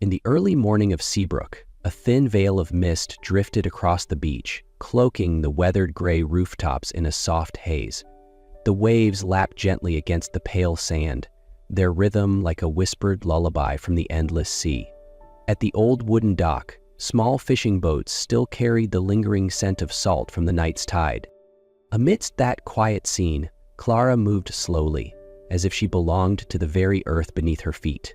In the early morning of Seabrook, a thin veil of mist drifted across the beach, cloaking the weathered gray rooftops in a soft haze. The waves lapped gently against the pale sand, their rhythm like a whispered lullaby from the endless sea. At the old wooden dock, small fishing boats still carried the lingering scent of salt from the night's tide. Amidst that quiet scene, Clara moved slowly, as if she belonged to the very earth beneath her feet.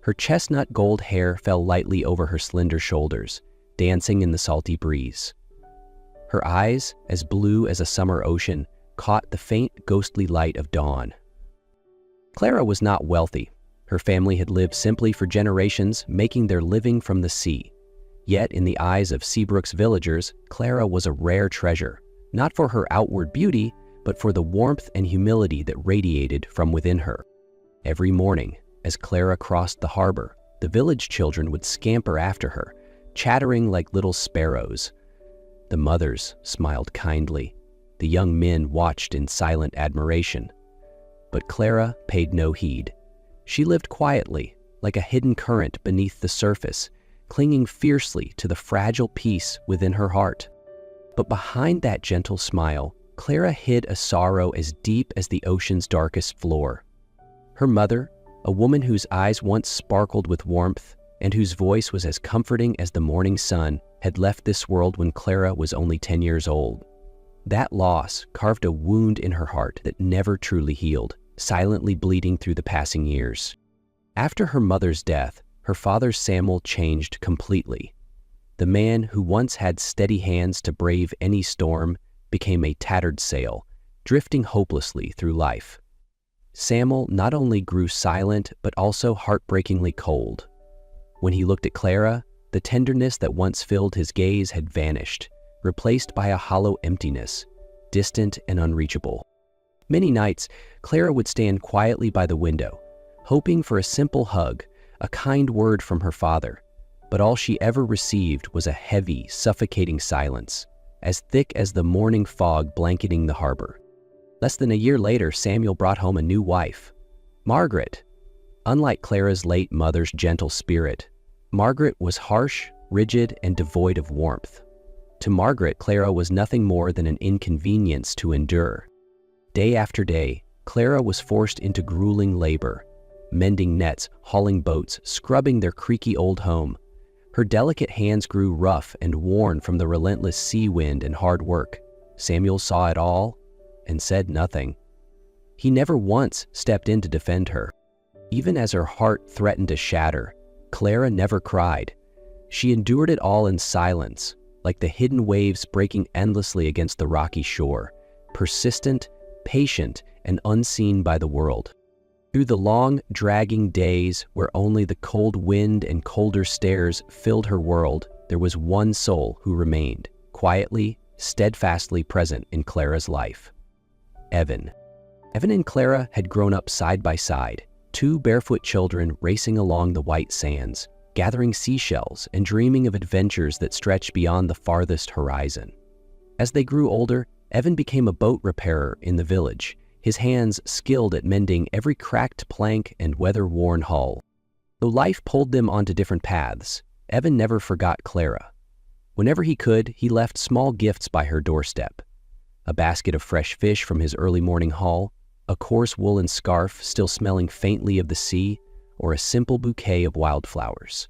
Her chestnut gold hair fell lightly over her slender shoulders, dancing in the salty breeze. Her eyes, as blue as a summer ocean, caught the faint, ghostly light of dawn. Clara was not wealthy. Her family had lived simply for generations, making their living from the sea. Yet, in the eyes of Seabrook's villagers, Clara was a rare treasure, not for her outward beauty, but for the warmth and humility that radiated from within her. Every morning, as Clara crossed the harbor, the village children would scamper after her, chattering like little sparrows. The mothers smiled kindly. The young men watched in silent admiration. But Clara paid no heed. She lived quietly, like a hidden current beneath the surface, clinging fiercely to the fragile peace within her heart. But behind that gentle smile, Clara hid a sorrow as deep as the ocean's darkest floor. Her mother, a woman whose eyes once sparkled with warmth and whose voice was as comforting as the morning sun, had left this world when Clara was only 10 years old. That loss carved a wound in her heart that never truly healed, silently bleeding through the passing years. After her mother's death, her father Samuel changed completely. The man who once had steady hands to brave any storm became a tattered sail, drifting hopelessly through life. Samuel not only grew silent, but also heartbreakingly cold. When he looked at Clara, the tenderness that once filled his gaze had vanished, replaced by a hollow emptiness, distant and unreachable. Many nights, Clara would stand quietly by the window, hoping for a simple hug, a kind word from her father, but all she ever received was a heavy, suffocating silence, as thick as the morning fog blanketing the harbor. Less than a year later, Samuel brought home a new wife, Margaret. Unlike Clara's late mother's gentle spirit, Margaret was harsh, rigid, and devoid of warmth. To Margaret, Clara was nothing more than an inconvenience to endure. Day after day, Clara was forced into grueling labor, mending nets, hauling boats, scrubbing their creaky old home. Her delicate hands grew rough and worn from the relentless sea wind and hard work. Samuel saw it all and said nothing. He never once stepped in to defend her. Even as her heart threatened to shatter, Clara never cried. She endured it all in silence, like the hidden waves breaking endlessly against the rocky shore, persistent, patient, and unseen by the world. Through the long, dragging days where only the cold wind and colder stares filled her world, there was one soul who remained, quietly, steadfastly present in Clara's life. Evan. Evan and Clara had grown up side by side, two barefoot children racing along the white sands, gathering seashells and dreaming of adventures that stretched beyond the farthest horizon. As they grew older, Evan became a boat repairer in the village, his hands skilled at mending every cracked plank and weather-worn hull. Though life pulled them onto different paths, Evan never forgot Clara. Whenever he could, he left small gifts by her doorstep. A basket of fresh fish from his early morning haul, a coarse woolen scarf still smelling faintly of the sea, or a simple bouquet of wildflowers.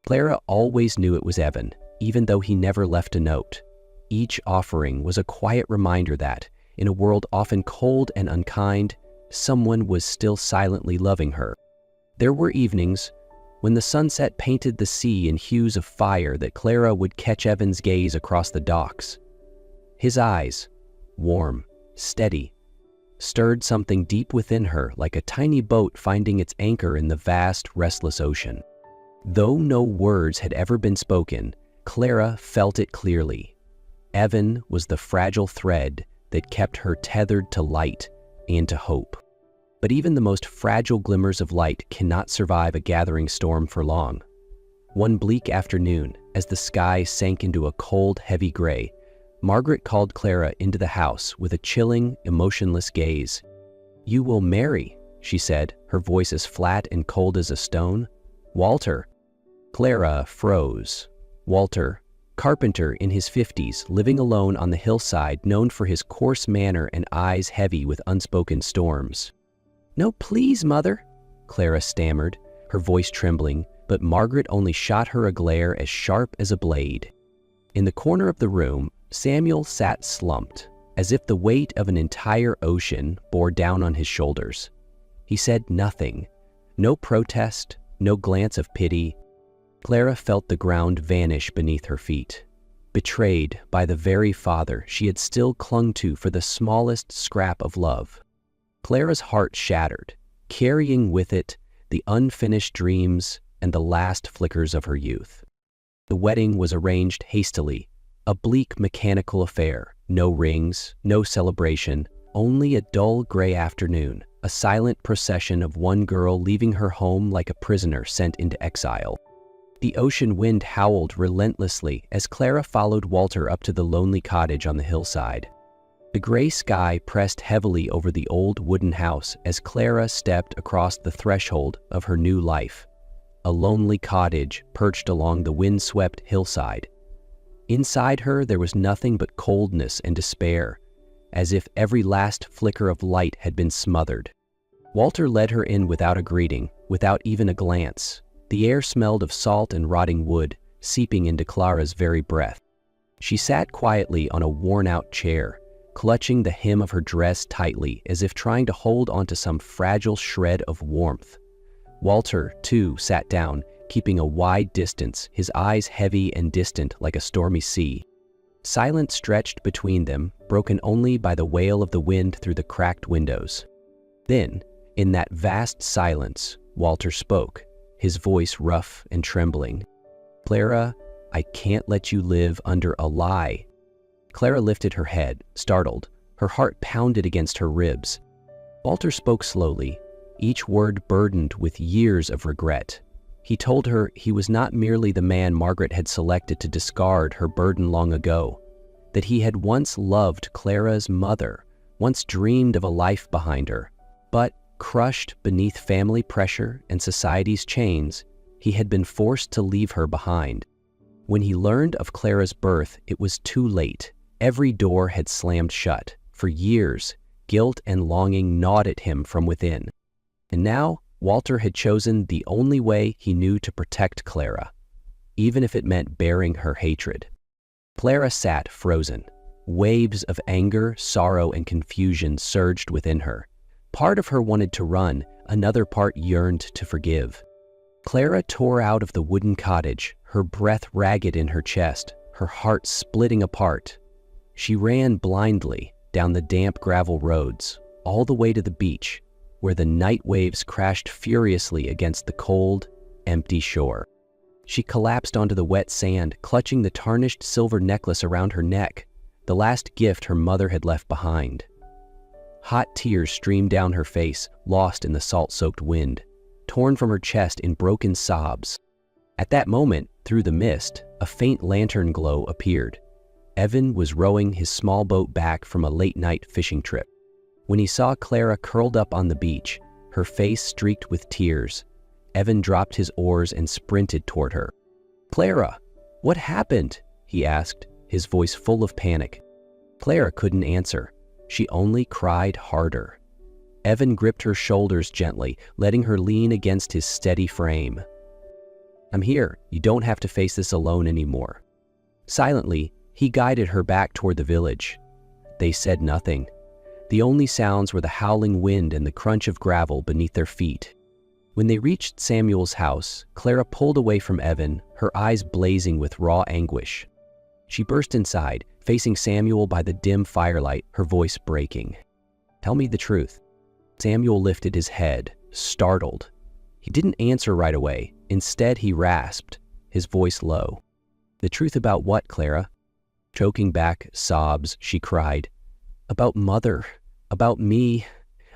Clara always knew it was Evan, even though he never left a note. Each offering was a quiet reminder that, in a world often cold and unkind, someone was still silently loving her. There were evenings when the sunset painted the sea in hues of fire that Clara would catch Evan's gaze across the docks. His eyes, warm, steady, stirred something deep within her like a tiny boat finding its anchor in the vast, restless ocean. Though no words had ever been spoken, Clara felt it clearly. Evan was the fragile thread that kept her tethered to light and to hope. But even the most fragile glimmers of light cannot survive a gathering storm for long. One bleak afternoon, as the sky sank into a cold, heavy gray, Margaret called Clara into the house with a chilling, emotionless gaze. "You will marry," she said, her voice as flat and cold as a stone. "Walter, Clara froze. Walter, carpenter in his 50s, living alone on the hillside, known for his coarse manner and eyes heavy with unspoken storms. "No, please, Mother," Clara stammered, her voice trembling, but Margaret only shot her a glare as sharp as a blade. In the corner of the room, Samuel sat slumped, as if the weight of an entire ocean bore down on his shoulders. He said nothing, no protest, no glance of pity. Clara felt the ground vanish beneath her feet, betrayed by the very father she had still clung to for the smallest scrap of love. Clara's heart shattered, carrying with it the unfinished dreams and the last flickers of her youth. The wedding was arranged hastily, a bleak mechanical affair, no rings, no celebration, only a dull gray afternoon, a silent procession of one girl leaving her home like a prisoner sent into exile. The ocean wind howled relentlessly as Clara followed Walter up to the lonely cottage on the hillside. The gray sky pressed heavily over the old wooden house as Clara stepped across the threshold of her new life, a lonely cottage perched along the windswept hillside. Inside her there was nothing but coldness and despair, as if every last flicker of light had been smothered. Walter led her in without a greeting, without even a glance. The air smelled of salt and rotting wood, seeping into Clara's very breath. She sat quietly on a worn-out chair, clutching the hem of her dress tightly as if trying to hold onto some fragile shred of warmth. Walter, too, sat down, keeping a wide distance, his eyes heavy and distant like a stormy sea. Silence stretched between them, broken only by the wail of the wind through the cracked windows. Then, in that vast silence, Walter spoke, his voice rough and trembling. "Clara, I can't let you live under a lie." Clara lifted her head, startled. Her heart pounded against her ribs. Walter spoke slowly, each word burdened with years of regret. He told her he was not merely the man Margaret had selected to discard her burden long ago, that he had once loved Clara's mother, once dreamed of a life behind her, but crushed beneath family pressure and society's chains, he had been forced to leave her behind. When he learned of Clara's birth, it was too late. Every door had slammed shut. For years, guilt and longing gnawed at him from within. And now, Walter had chosen the only way he knew to protect Clara, even if it meant bearing her hatred. Clara sat frozen. Waves of anger, sorrow, and confusion surged within her. Part of her wanted to run, another part yearned to forgive. Clara tore out of the wooden cottage, her breath ragged in her chest, her heart splitting apart. She ran blindly down the damp gravel roads, all the way to the beach, where the night waves crashed furiously against the cold, empty shore. She collapsed onto the wet sand, clutching the tarnished silver necklace around her neck, the last gift her mother had left behind. Hot tears streamed down her face, lost in the salt-soaked wind, torn from her chest in broken sobs. At that moment, through the mist, a faint lantern glow appeared. Evan was rowing his small boat back from a late-night fishing trip. When he saw Clara curled up on the beach, her face streaked with tears, Evan dropped his oars and sprinted toward her. "Clara, what happened?" he asked, his voice full of panic. Clara couldn't answer. She only cried harder. Evan gripped her shoulders gently, letting her lean against his steady frame. "I'm here. You don't have to face this alone anymore." Silently, he guided her back toward the village. They said nothing. The only sounds were the howling wind and the crunch of gravel beneath their feet. When they reached Samuel's house, Clara pulled away from Evan, her eyes blazing with raw anguish. She burst inside, facing Samuel by the dim firelight, her voice breaking. "Tell me the truth." Samuel lifted his head, startled. He didn't answer right away. Instead, he rasped, his voice low. "The truth about what, Clara?" Choking back sobs, she cried, "About Mother, about me,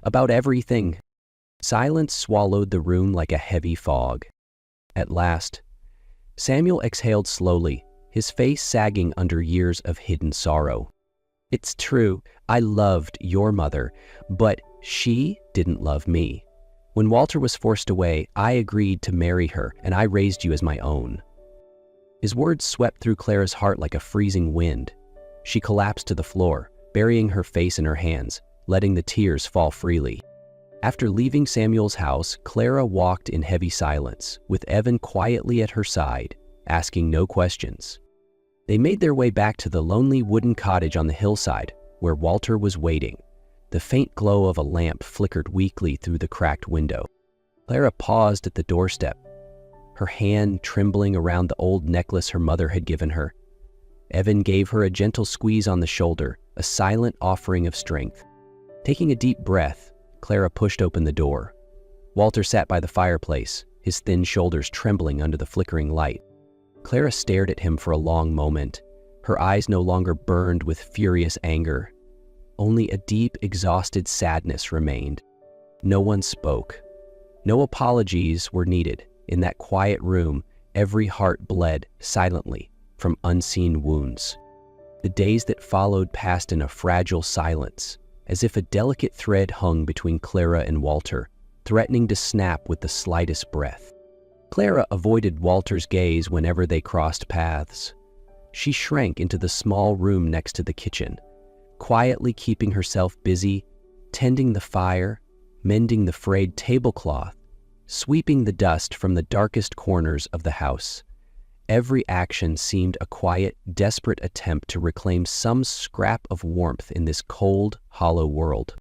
about everything." Silence swallowed the room like a heavy fog. At last, Samuel exhaled slowly, his face sagging under years of hidden sorrow. "It's true, I loved your mother, but she didn't love me. When Walter was forced away, I agreed to marry her, and I raised you as my own." His words swept through Clara's heart like a freezing wind. She collapsed to the floor, burying her face in her hands, letting the tears fall freely. After leaving Samuel's house, Clara walked in heavy silence, with Evan quietly at her side, asking no questions. They made their way back to the lonely wooden cottage on the hillside, where Walter was waiting. The faint glow of a lamp flickered weakly through the cracked window. Clara paused at the doorstep, her hand trembling around the old necklace her mother had given her. Evan gave her a gentle squeeze on the shoulder, a silent offering of strength. Taking a deep breath, Clara pushed open the door. Walter sat by the fireplace, his thin shoulders trembling under the flickering light. Clara stared at him for a long moment. Her eyes no longer burned with furious anger. Only a deep, exhausted sadness remained. No one spoke. No apologies were needed. In that quiet room, every heart bled silently from unseen wounds. The days that followed passed in a fragile silence, as if a delicate thread hung between Clara and Walter, threatening to snap with the slightest breath. Clara avoided Walter's gaze whenever they crossed paths. She shrank into the small room next to the kitchen, quietly keeping herself busy, tending the fire, mending the frayed tablecloth, sweeping the dust from the darkest corners of the house. Every action seemed a quiet, desperate attempt to reclaim some scrap of warmth in this cold, hollow world.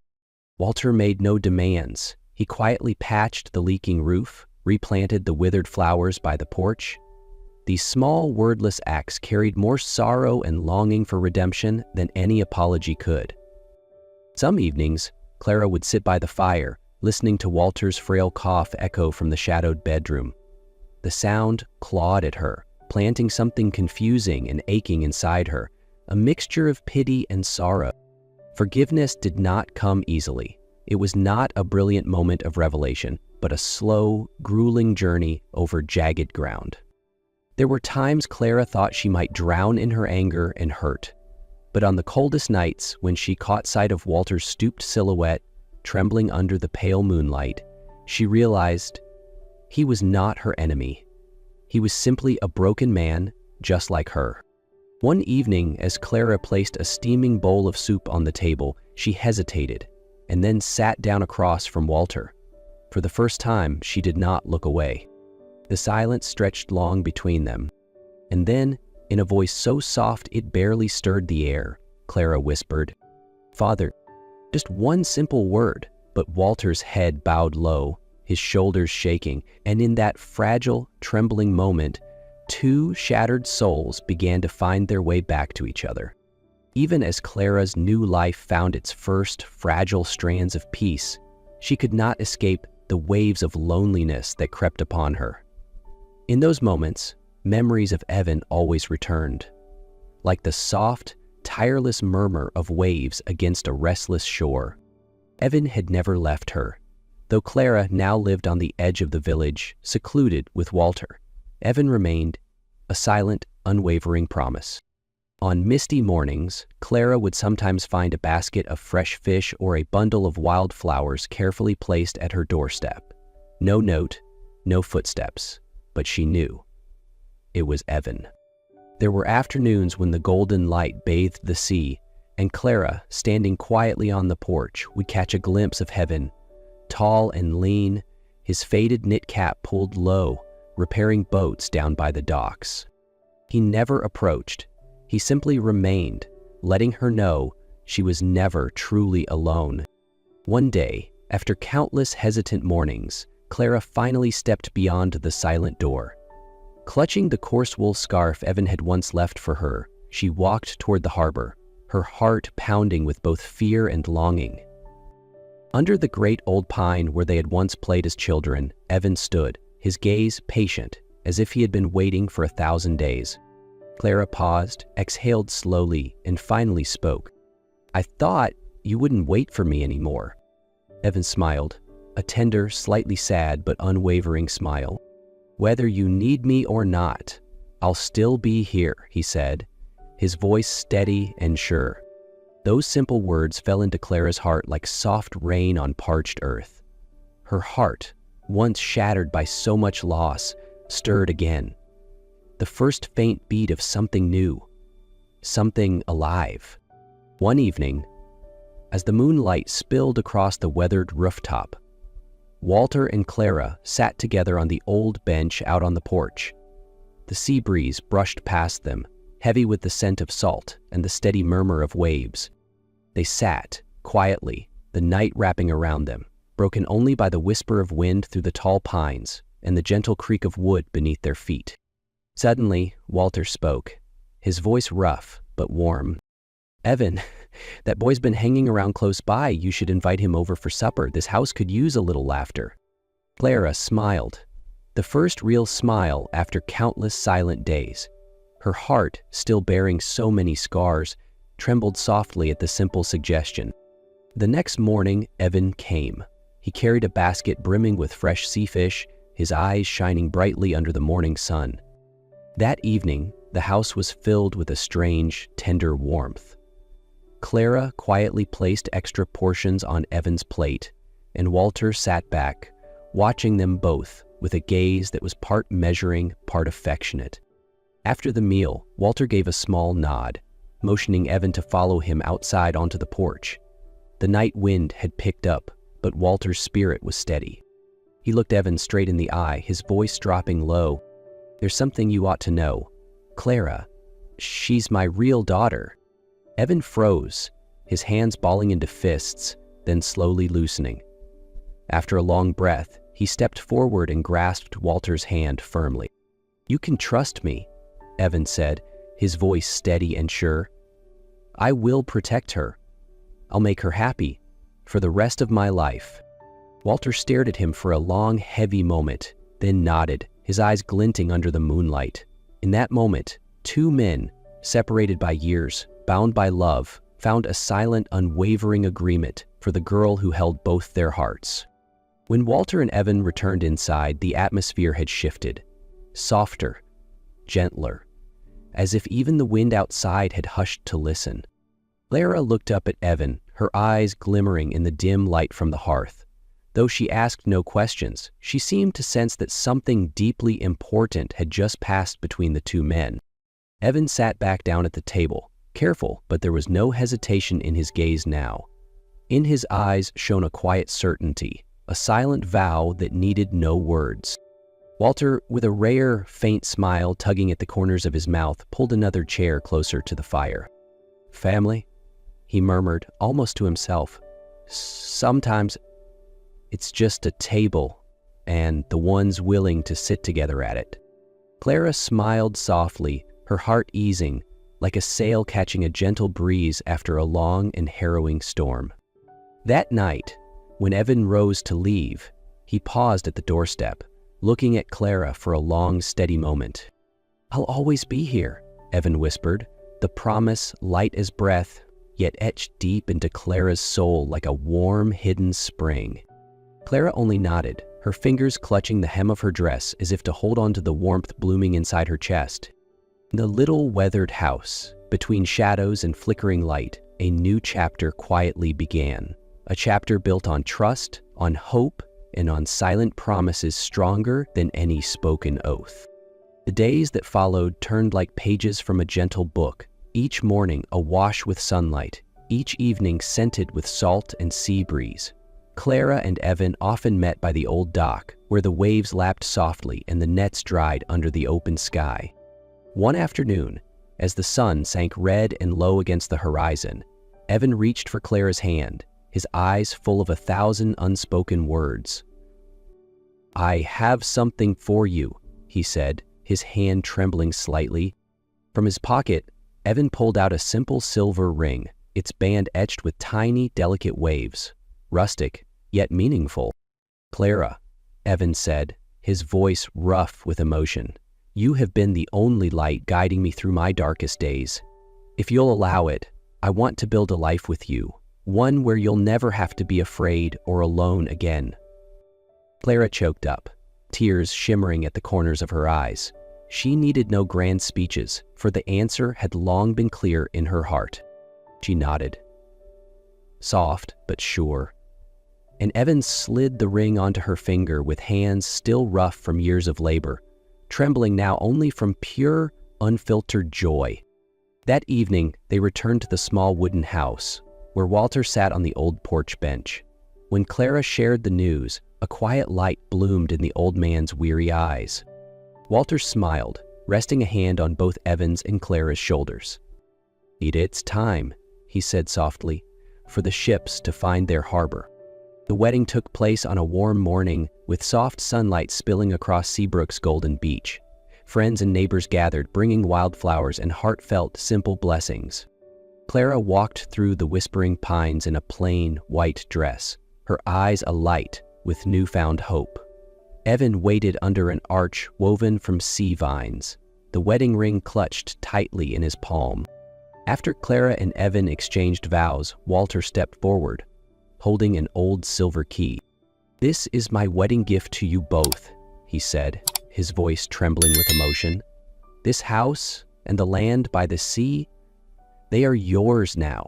Walter made no demands. He quietly patched the leaking roof, replanted the withered flowers by the porch. These small, wordless acts carried more sorrow and longing for redemption than any apology could. Some evenings, Clara would sit by the fire, listening to Walter's frail cough echo from the shadowed bedroom. The sound clawed at her, planting something confusing and aching inside her, a mixture of pity and sorrow. Forgiveness did not come easily. It was not a brilliant moment of revelation, but a slow, grueling journey over jagged ground. There were times Clara thought she might drown in her anger and hurt, but on the coldest nights, when she caught sight of Walter's stooped silhouette trembling under the pale moonlight, she realized he was not her enemy. He was simply a broken man, just like her. One evening, as Clara placed a steaming bowl of soup on the table, she hesitated and then sat down across from Walter. For the first time, she did not look away. The silence stretched long between them. And then, in a voice so soft it barely stirred the air, Clara whispered, "Father, just one simple word." But Walter's head bowed low, his shoulders shaking, and in that fragile, trembling moment, two shattered souls began to find their way back to each other. Even as Clara's new life found its first fragile strands of peace, she could not escape the waves of loneliness that crept upon her. In those moments, memories of Evan always returned, like the soft, tireless murmur of waves against a restless shore. Evan had never left her. Though Clara now lived on the edge of the village, secluded with Walter, Evan remained, a silent, unwavering promise. On misty mornings, Clara would sometimes find a basket of fresh fish or a bundle of wildflowers carefully placed at her doorstep. No note, no footsteps, but she knew. It was Evan. There were afternoons when the golden light bathed the sea, and Clara, standing quietly on the porch, would catch a glimpse of Evan, tall and lean, his faded knit cap pulled low, repairing boats down by the docks. He never approached. He simply remained, letting her know she was never truly alone. One day, after countless hesitant mornings, Clara finally stepped beyond the silent door. Clutching the coarse wool scarf Evan had once left for her, she walked toward the harbor, her heart pounding with both fear and longing. Under the great old pine where they had once played as children, Evan stood, his gaze patient, as if he had been waiting for 1,000 days. Clara paused, exhaled slowly, and finally spoke. "I thought you wouldn't wait for me anymore." Evan smiled, a tender, slightly sad but unwavering smile. "Whether you need me or not, I'll still be here," he said, his voice steady and sure. Those simple words fell into Clara's heart like soft rain on parched earth. Her heart, once shattered by so much loss, stirred again. The first faint beat of something new, something alive. One evening, as the moonlight spilled across the weathered rooftop, Walter and Clara sat together on the old bench out on the porch. The sea breeze brushed past them, heavy with the scent of salt and the steady murmur of waves. They sat, quietly, the night wrapping around them, broken only by the whisper of wind through the tall pines and the gentle creak of wood beneath their feet. Suddenly, Walter spoke, his voice rough but warm. "Evan, that boy's been hanging around close by. You should invite him over for supper. This house could use a little laughter." Clara smiled, the first real smile after countless silent days. Her heart, still bearing so many scars, trembled softly at the simple suggestion. The next morning, Evan came. He carried a basket brimming with fresh sea fish, his eyes shining brightly under the morning sun. That evening, the house was filled with a strange, tender warmth. Clara quietly placed extra portions on Evan's plate, and Walter sat back, watching them both with a gaze that was part measuring, part affectionate. After the meal, Walter gave a small nod, motioning Evan to follow him outside onto the porch. The night wind had picked up, but Walter's spirit was steady. He looked Evan straight in the eye, his voice dropping low. "There's something you ought to know. Clara, she's my real daughter." Evan froze, his hands balling into fists, then slowly loosening. After a long breath, he stepped forward and grasped Walter's hand firmly. "You can trust me," Evan said, his voice steady and sure. "I will protect her. I'll make her happy for the rest of my life." Walter stared at him for a long, heavy moment, then nodded, his eyes glinting under the moonlight. In that moment, two men, separated by years, bound by love, found a silent, unwavering agreement for the girl who held both their hearts. When Walter and Evan returned inside, the atmosphere had shifted. Softer, gentler, as if even the wind outside had hushed to listen. Clara looked up at Evan, her eyes glimmering in the dim light from the hearth. Though she asked no questions, she seemed to sense that something deeply important had just passed between the two men. Evan sat back down at the table, careful, but there was no hesitation in his gaze now. In his eyes shone a quiet certainty, a silent vow that needed no words. Walter, with a rare, faint smile tugging at the corners of his mouth, pulled another chair closer to the fire. "Family?" he murmured, almost to himself. "Sometimes it's just a table, and the ones willing to sit together at it." Clara smiled softly, her heart easing, like a sail catching a gentle breeze after a long and harrowing storm. That night, when Evan rose to leave, he paused at the doorstep, looking at Clara for a long, steady moment. "I'll always be here," Evan whispered, the promise light as breath, yet etched deep into Clara's soul like a warm, hidden spring. Clara only nodded, her fingers clutching the hem of her dress as if to hold on to the warmth blooming inside her chest. In the little weathered house, between shadows and flickering light, a new chapter quietly began. A chapter built on trust, on hope, and on silent promises stronger than any spoken oath. The days that followed turned like pages from a gentle book, each morning awash with sunlight, each evening scented with salt and sea breeze. Clara and Evan often met by the old dock, where the waves lapped softly and the nets dried under the open sky. One afternoon, as the sun sank red and low against the horizon, Evan reached for Clara's hand, his eyes full of 1,000 unspoken words. "I have something for you," he said, his hand trembling slightly. From his pocket, Evan pulled out a simple silver ring, its band etched with tiny, delicate waves, rustic, yet meaningful. "Clara," Evan said, his voice rough with emotion, "you have been the only light guiding me through my darkest days. If you'll allow it, I want to build a life with you, one where you'll never have to be afraid or alone again." Clara choked up, tears shimmering at the corners of her eyes. She needed no grand speeches, for the answer had long been clear in her heart. She nodded. Soft but sure. and Evan slid the ring onto her finger with hands still rough from years of labor, trembling now only from pure, unfiltered joy. That evening, they returned to the small wooden house, where Walter sat on the old porch bench. When Clara shared the news, a quiet light bloomed in the old man's weary eyes. Walter smiled, resting a hand on both Evan's and Clara's shoulders. "It's time," he said softly, "for the ships to find their harbor." The wedding took place on a warm morning with soft sunlight spilling across Seabrook's golden beach. Friends and neighbors gathered, bringing wildflowers and heartfelt, simple blessings. Clara walked through the whispering pines in a plain, white dress, her eyes alight with newfound hope. Evan waited under an arch woven from sea vines, the wedding ring clutched tightly in his palm. After Clara and Evan exchanged vows, Walter stepped forward, holding an old silver key. "This is my wedding gift to you both," he said, his voice trembling with emotion. "This house and the land by the sea, they are yours now."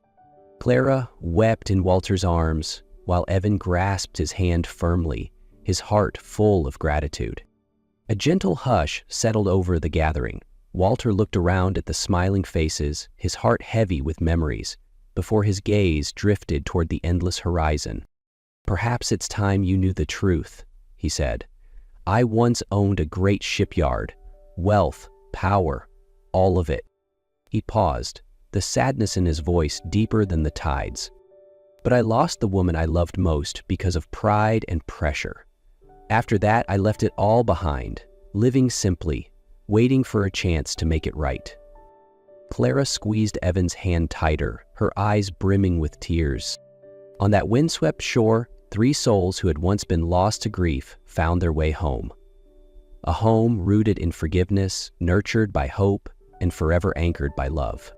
Clara wept in Walter's arms, while Evan grasped his hand firmly, his heart full of gratitude. A gentle hush settled over the gathering. Walter looked around at the smiling faces, his heart heavy with memories, before his gaze drifted toward the endless horizon. "Perhaps it's time you knew the truth," he said. "I once owned a great shipyard, wealth, power, all of it." He paused, the sadness in his voice deeper than the tides. "But I lost the woman I loved most because of pride and pressure. After that, I left it all behind, living simply, waiting for a chance to make it right." Clara squeezed Evan's hand tighter, her eyes brimming with tears. On that windswept shore, 3 souls who had once been lost to grief found their way home. A home rooted in forgiveness, nurtured by hope, and forever anchored by love.